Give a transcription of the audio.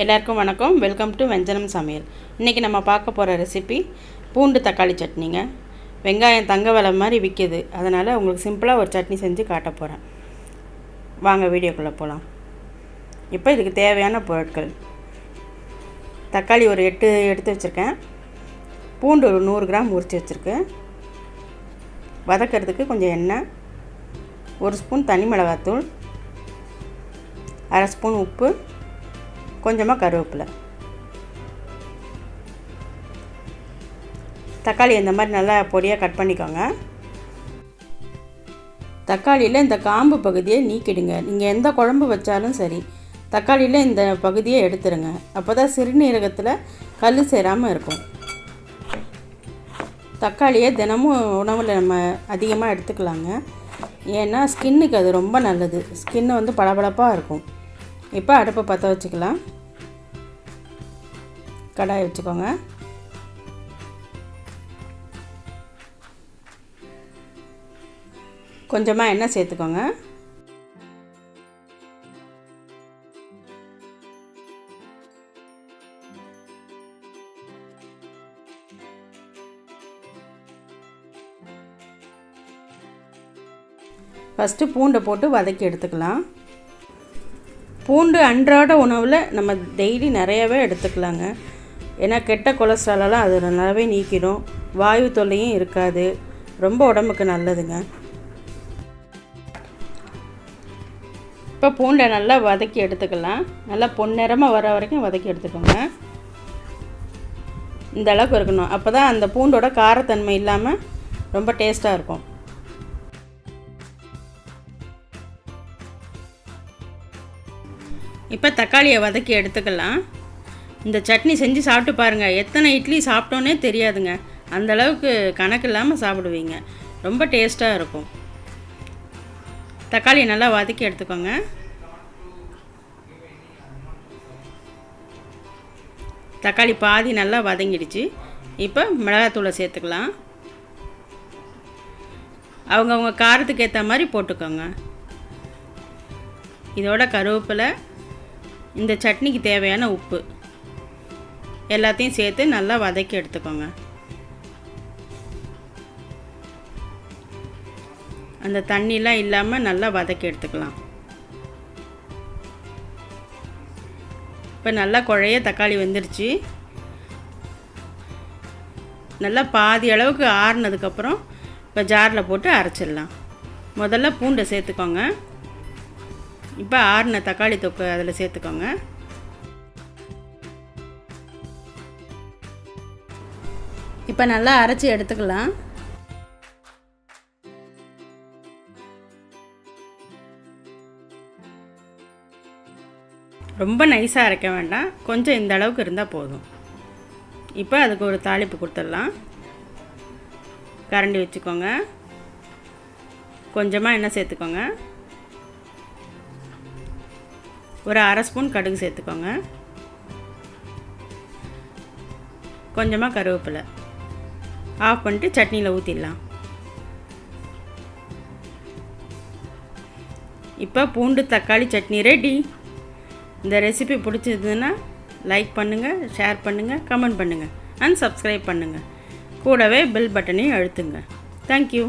எல்லாருக்கும் வணக்கம். Welcome to வெஞ்சனம் சமையல். இன்றைக்கி நம்ம பார்க்க போகிற ரெசிபி பூண்டு தக்காளி சட்னிங்க. வெங்காயம் தங்க விலை மாதிரி விற்கிது, அதனால் உங்களுக்கு சிம்பிளாக ஒரு சட்னி செஞ்சு காட்ட போகிறேன். வாங்க வீடியோக்குள்ளே போகலாம். இப்போ இதுக்கு தேவையான பொருட்கள்: தக்காளி ஒரு 8 எடுத்து வச்சுருக்கேன். பூண்டு ஒரு 100 கிராம் உரித்து வச்சுருக்கேன். வதக்கிறதுக்கு கொஞ்சம் எண்ணெய், 1 ஸ்பூன் தனி மிளகாத்தூள், 1/2 ஸ்பூன் உப்பு, கொஞ்சமாக கருவேப்பிலை. தக்காளி இந்த மாதிரி நல்லா பொடியாக கட் பண்ணிக்கோங்க. தக்காளியில் இந்த காம்பு பகுதியை நீக்கிடுங்க. நீங்கள் எந்த குழம்பு வச்சாலும் சரி, தக்காளியில் இந்த பகுதியை எடுத்துருங்க. அப்போ தான் சிறுநீரகத்தில் கல் சேராமல் இருக்கும். தக்காளியை தினமும் உணவில் நம்ம அதிகமாக எடுத்துக்கலாங்க. ஏன்னா ஸ்கின்னுக்கு அது ரொம்ப நல்லது. ஸ்கின்னு வந்து பளபளப்பாக இருக்கும். இப்போ அடுப்பை பற்ற வச்சுக்கலாம். கடாய் வச்சுக்கோங்க. கொஞ்சமாக எண்ணெய் சேர்த்துக்கோங்க. ஃபஸ்ட்டு பூண்டை போட்டு வதக்கி எடுத்துக்கலாம். பூண்டு அன்றாட உணவில் நம்ம டெய்லி நிறையாவே எடுத்துக்கலாங்க. ஏன்னா கெட்ட கொலஸ்ட்ராலெல்லாம் அது நல்லாவே நீக்கிடும். வாயு தொல்லையும் இருக்காது. ரொம்ப உடம்புக்கு நல்லதுங்க. இப்போ பூண்டை நல்லா வதக்கி எடுத்துக்கலாம். நல்லா பொன்னிறமாக வர வரைக்கும் வதக்கி எடுத்துக்கோங்க. இந்த அளவுக்கு இருக்கணும். அப்போ தான் அந்த பூண்டோட காரத்தன்மை இல்லாமல் ரொம்ப டேஸ்ட்டாக இருக்கும். இப்போ தக்காளியை வதக்கி எடுத்துக்கலாம். இந்த சட்னி செஞ்சு சாப்பிட்டு பாருங்கள். எத்தனை இட்லி சாப்பிட்டோன்னே தெரியாதுங்க. அந்தளவுக்கு கணக்கு இல்லாமல் சாப்பிடுவீங்க. ரொம்ப டேஸ்ட்டாக இருக்கும். தக்காளியை நல்லா வதக்கி எடுத்துக்கோங்க. தக்காளி பாதி நல்லா வதங்கிடுச்சு. இப்போ மிளகாத்தூளை சேர்த்துக்கலாம். அவங்கவுங்க காரத்துக்கு ஏற்ற மாதிரி போட்டுக்கோங்க. இதோட கருவேப்பிலை, இந்த சட்னிக்கு தேவையான உப்பு எல்லாத்தையும் சேர்த்து நல்லா வதக்கி எடுத்துக்கோங்க. அந்த தண்ணிலாம் இல்லாமல் நல்லா வதக்கி எடுத்துக்கலாம். இப்போ நல்லா குழைய தக்காளி வெந்துருச்சு. நல்லா பாதி அளவுக்கு ஆறுனதுக்கப்புறம் இப்போ ஜாரில் போட்டு அரைச்சிடலாம். முதல்ல பூண்டை சேர்த்துக்கோங்க. இப்போ ஆறின தக்காளி தொக்கு அதில் சேர்த்துக்கோங்க. இப்போ நல்லா அரைச்சி எடுத்துக்கலாம். ரொம்ப நைஸாக அரைக்க வேண்டாம். கொஞ்சம் இந்த அளவுக்கு இருந்தால் போதும். இப்போ அதுக்கு ஒரு தாளிப்பு கொடுத்துடலாம். கரண்டி வச்சுக்கோங்க. கொஞ்சமாக எண்ணெய் சேர்த்துக்கோங்க. ஒரு 1/2 ஸ்பூன் கடுகு சேர்த்துக்கோங்க. கொஞ்சமாக கருவேப்பிலை. ஆஃப் பண்ணிட்டு சட்னியில் ஊற்றிடலாம். இப்போ பூண்டு தக்காளி சட்னி ரெடி. இந்த ரெசிபி பிடிச்சிருந்ததுன்னா லைக் பண்ணுங்கள், ஷேர் பண்ணுங்கள், கமெண்ட் பண்ணுங்கள் அண்ட் சப்ஸ்கிரைப் பண்ணுங்கள். கூடவே பெல் பட்டனையும் அழுத்துங்க. தேங்க்யூ.